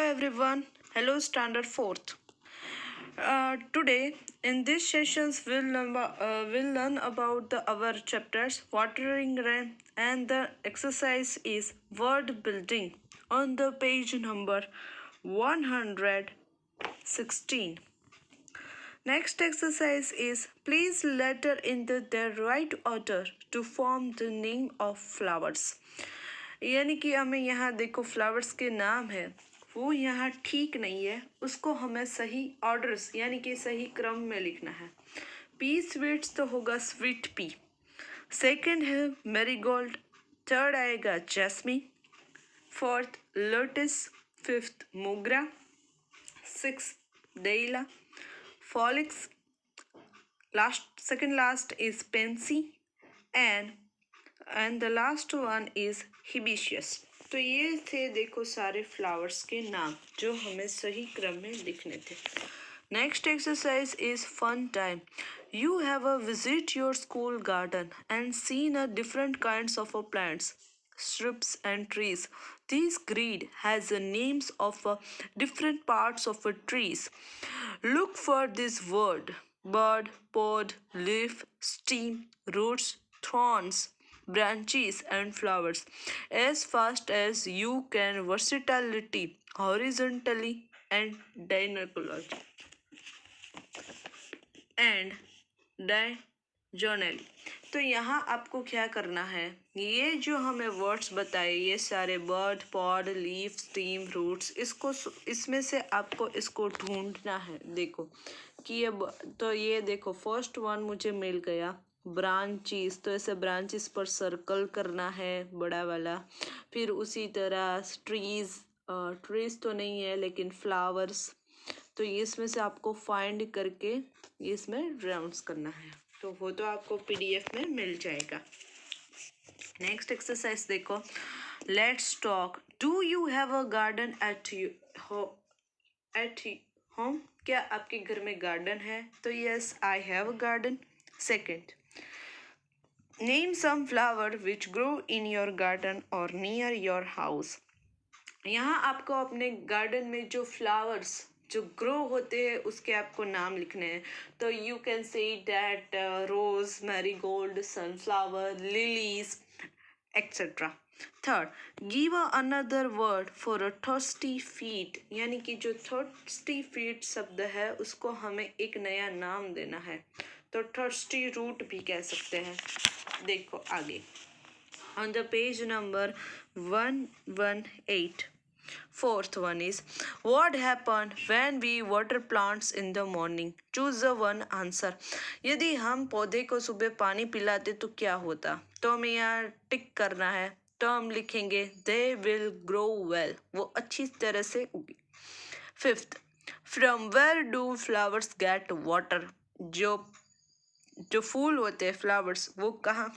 everyone. Hello Standard 4th. Today in this sessions we'll learn about our chapters watering rain and the exercise is word building on the page number 116. Next exercise is please letter in the right order to form the name of flowers. यानी कि हमें यहाँ देखो flowers के नाम है वो यहाँ ठीक नहीं है, उसको हमें सही ऑर्डर्स यानी कि सही क्रम में लिखना है। पी स्वीट्स तो होगा स्वीट पी, सेकंड है मैरीगोल्ड, थर्ड आएगा jasmine, fourth lotus, fifth mogra, six dahlia, phlox, second last is pansy and the last one is hibiscus. तो ये थे देखो सारे फ्लावर्स के नाम जो हमें सही क्रम में लिखने थे। Next exercise is fun time. You have a visit your school garden and seen a different kinds of plants, shrubs and trees. This grid has the names of different parts of trees. Look for this word: bud, pod, leaf, stem, roots, thorns, branches and flowers as fast as you can. Versatility, horizontally and diagonally and diagonally. तो यहाँ आपको क्या करना है, ये जो हमें words बताए ये सारे bird, pod, leaf, stem, roots, इसमें से आपको इसको ढूंढना है। देखो कि ये तो ये देखो फर्स्ट वन मुझे मिल गया ब्रांचेस, तो ऐसे ब्रांचेस पर सर्कल करना है बड़ा वाला। फिर उसी तरह ट्रीज तो नहीं है लेकिन फ्लावर्स, तो इसमें से आपको फाइंड करके इसमें राउंड्स करना है, तो वो तो आपको पीडीएफ में मिल जाएगा। नेक्स्ट एक्सरसाइज देखो, let's talk. Do you have a garden at home? क्या आपके घर में गार्डन है? तो yes, I have a garden. Second, name some flower which grow in your garden or near your house. यहाँ आपको अपने गार्डन में जो फ्लावर्स जो ग्रो होते हैं उसके आपको नाम लिखने हैं। तो you can say that rose, marigold, sunflower, lilies etcetera. Third, give another word for a thirsty feet, यानी कि जो थर्स्टी फीट शब्द है उसको हमें एक नया नाम देना है, तो थर्स्टी रूट भी कह सकते हैं। देखो आगे on the page number 118. Fourth one is what happened when we water plants in the morning? Choose the one answer. यदि हम पौधे को सुबह पानी पिलाते तो क्या होता? तो हमें यहाँ टिक करना है, तो हम लिखेंगे they will grow well, वो अच्छी तरह से उगे. Fifth, from where do flowers get water? जो फूल होते हैं फ्लावर्स वो कहाँ,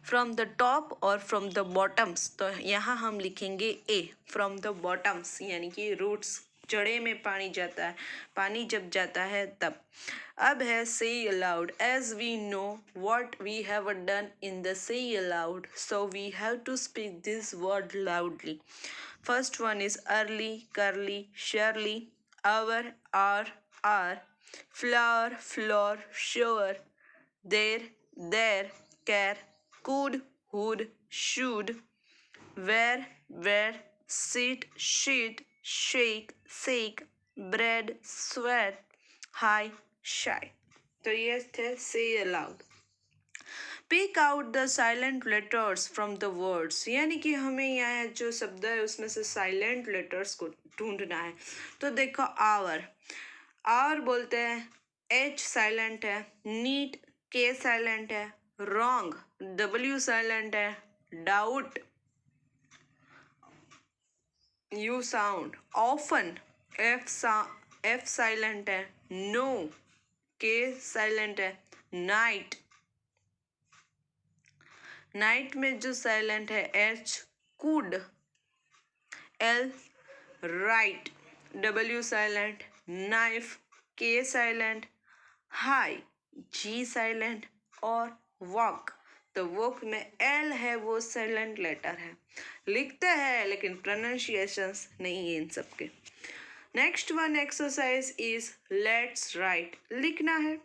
फ्रॉम द टॉप और फ्रॉम द बॉटम्स, तो यहाँ हम लिखेंगे ए, फ्रॉम द बॉटम्स, यानी कि रूट्स, जड़े में पानी जाता है, पानी जब जाता है तब. अब है say aloud. As we know what we have done in the say aloud, so we have to speak this word loudly. First one is early, curly, surely, hour, are, flower, floor, sure, there, care, could, would, should, where, sit, sheet, shake, shake, bread, sweat, high, shy. तो ये थे say aloud. Pick out the silent letters from the words, यानी कि हमें यहाँ जो शब्द है उसमें से साइलेंट लेटर्स को ढूंढना है. तो देखो आवर बोलते हैं, एच साइलेंट है, नीट के साइलेंट है, रॉन्ग W साइलेंट है, doubt U sound, often F silent है, नो K साइलेंट है, नाइट में जो साइलेंट है H, could, L right, W silent, knife K silent, high G silent और वॉक तो वोक में एल है वो साइलेंट लेटर है, लिखते हैं लेकिन प्रोनाउंसिएशंस नहीं है इन सबके। Next one exercise is let's write, लिखना है।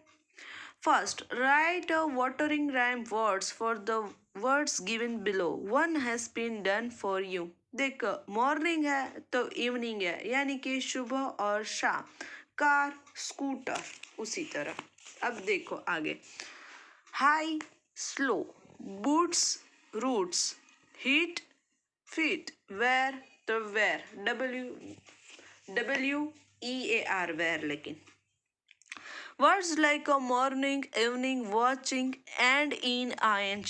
First right a watering rhyme words for the words given below. One has been done for you. देखो मॉर्निंग है तो इवनिंग है, यानी कि सुबह और शाम। कार, स्कूटर, उसी तरह। अब देखो आगे, high, slow, boots, roots, heat, feet, wear तो वेयर, WEAR वेयर। लेकिन words like a morning, evening, watching, and in ing.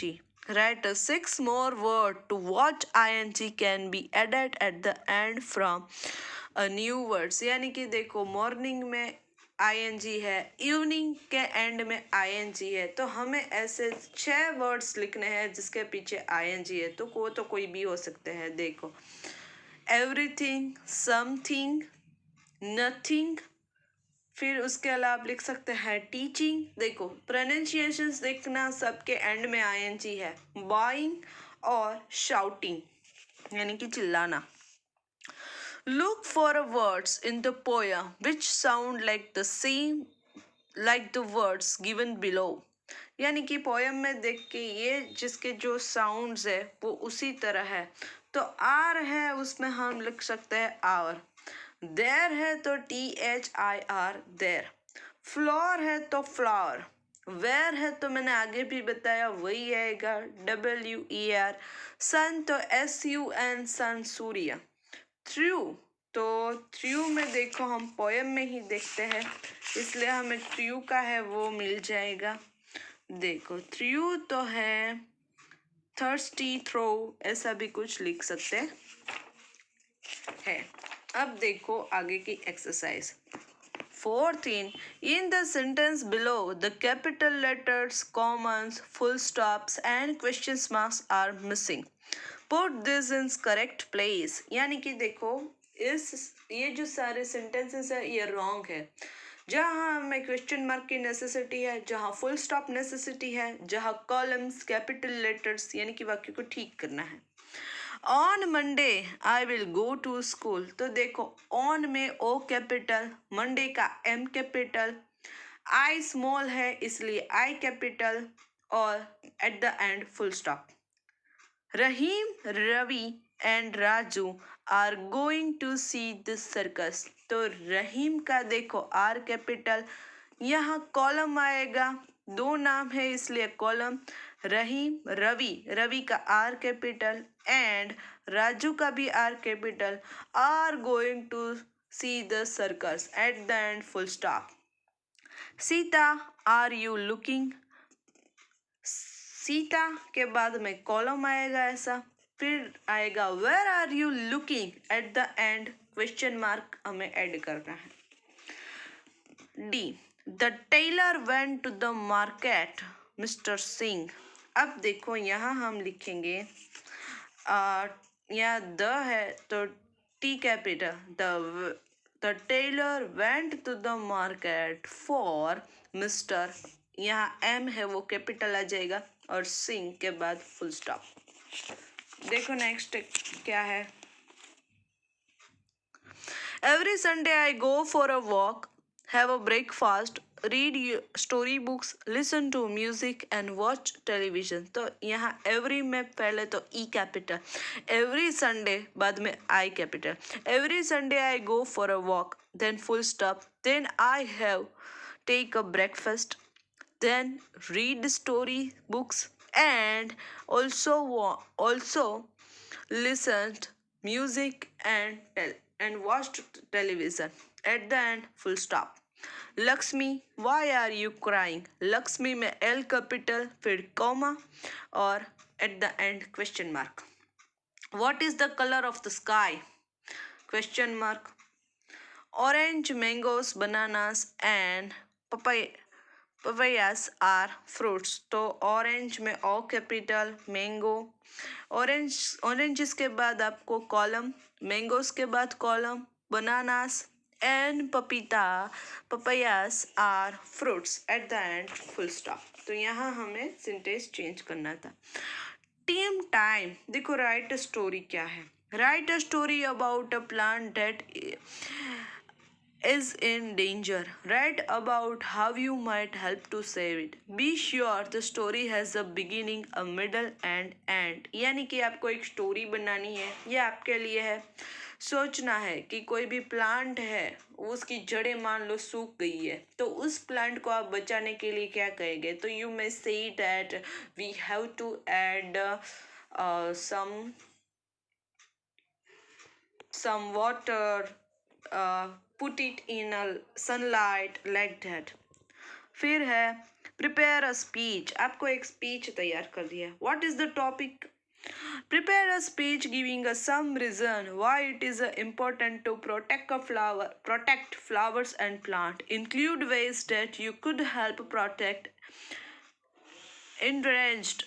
Write a 6 more word to watch ing can be added at the end from a new words. यानी कि देखो morning में ing है, evening के and में ing है, तो हमें ऐसे 6 वर्ड्स लिखने हैं जिसके पीछे ing है। तो कोई भी हो सकते हैं। देखो एवरीथिंग, समथिंग, नथिंग, फिर उसके अलावा आप लिख सकते हैं टीचिंग। देखो प्रोनाउंसिएशंस देखना, सबके एंड में आईएनजी है। बाइंग और शाउटिंग यानी कि चिल्लाना। Look for words in the poem which sound like the same like the words given below. यानी कि पोयम में देख के ये जिसके जो साउंड्स है वो उसी तरह है। तो आर है उसमें हम लिख सकते हैं आवर। देर है तो THIR देर। फ्लोर है तो फ्लावर। वेयर है तो मैंने आगे भी बताया वही आएगा WER। सन तो SUN सन, सूर्य। थ्रू तो थ्रू में देखो हम पोयम में ही देखते हैं, इसलिए हमें थ्रू का है वो मिल जाएगा। देखो थ्रू तो है थर्स्टी, थ्रो, ऐसा भी कुछ लिख सकते हैं। अब देखो आगे की exercise. 14 in the sentence below the capital letters, commas, full stops and question marks are missing. Put this in correct place. यानी कि देखो ये जो सारे सेंटेंसेस है ये रॉन्ग है। जहाँ हमें क्वेश्चन मार्क की नेसेसिटी है, जहाँ फुल स्टॉप नेसेसिटी है, जहाँ कॉलम्स, कैपिटल लेटर्स यानी कि वाक्य को ठीक करना है। On Monday I will go to school. तो देखो ऑन में O कैपिटल, मंडे का M कैपिटल, I स्मॉल है इसलिए I कैपिटल और at the end full stop. Rahim, Ravi and Raju are going to see this circus. तो रहीम का देखो R कैपिटल, यहाँ कॉलम आएगा, दो नाम है इसलिए कॉलम। रहीम, रवि, रवि का R कैपिटल एंड राजू का भी R capital, are going to see the circus at the end full stop. Sita, are you looking. Sita के बाद में कॉलम आएगा ऐसा, फिर आएगा where are you looking, at the end question mark हमें ऐड करना है। D, the tailor went to the market mister Singh. अब देखो यहाँ हम लिखेंगे यहाँ द है तो T capital, the tailor went to the market for mister, यहाँ M है वो कैपिटल आ जाएगा और सिंह के बाद फुल स्टॉप। देखो नेक्स्ट क्या है। Every Sunday I go for a walk, have a breakfast, read story books, listen to music and watch television. तो यहाँ एवरी में पहले तो E कैपिटल, एवरी संडे बाद में I capital. Every Sunday I go for a walk, then full stop, then I have take a breakfast, then read story books and also listened music and watched television at the end full stop. Lakshmi, why are you crying? Lakshmi में L capital फिर comma और at the end question mark. What is the color of the sky? Question mark. Orange, mangoes, bananas and papayas are fruits. तो orange में O capital, mango, oranges के बाद आपको column, mangoes के बाद column, bananas and papayas are fruits at the end, full stop. तो यहाँ हमें सिंटेक्स चेंज करना था. Team time. देखो राइट स्टोरी क्या है. Right a story about a plant that is in danger. Write about how you might help to save it. Be sure the story has a beginning, a middle and end. यानी कि आपको एक story बनानी है. ये आपके लिए है. सोचना है कि कोई भी प्लांट है, उसकी जड़ें मान लो सूख गई है, तो उस प्लांट को आप बचाने के लिए क्या कहेंगे. तो you may say that we have to add some water, put it in a sunlight like that. फिर है prepare a speech. आपको एक speech तैयार कर दिया. What is the topic? Prepare a speech giving us some reason why it is important to protect flowers and plant. Include ways that you could help protect endangered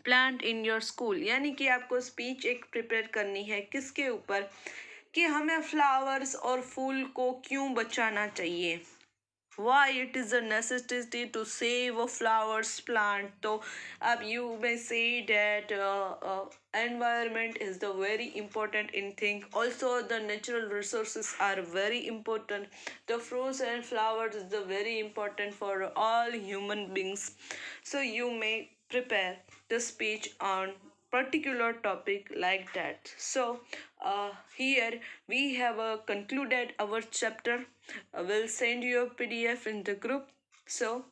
plant in your school. यानी कि आपको speech एक prepare करनी है किसके ऊपर, कि हमें फ्लावर्स और फूल को क्यों बचाना चाहिए. why it is a necessity to save a flowers plant. तो अब you may say that environment is the very important in thing. Also the natural resources are very important. The fruits and flowers is the very important for all human beings. So you may prepare the speech on particular topic like that. So here we have concluded our chapter. I will send you a PDF in the group. So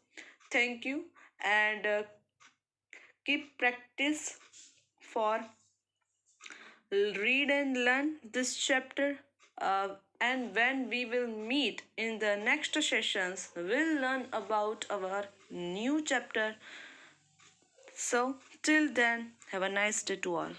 thank you, and keep practice for read and learn this chapter. And when we will meet in the next sessions, we'll learn about our new chapter. So till then, have a nice day to all.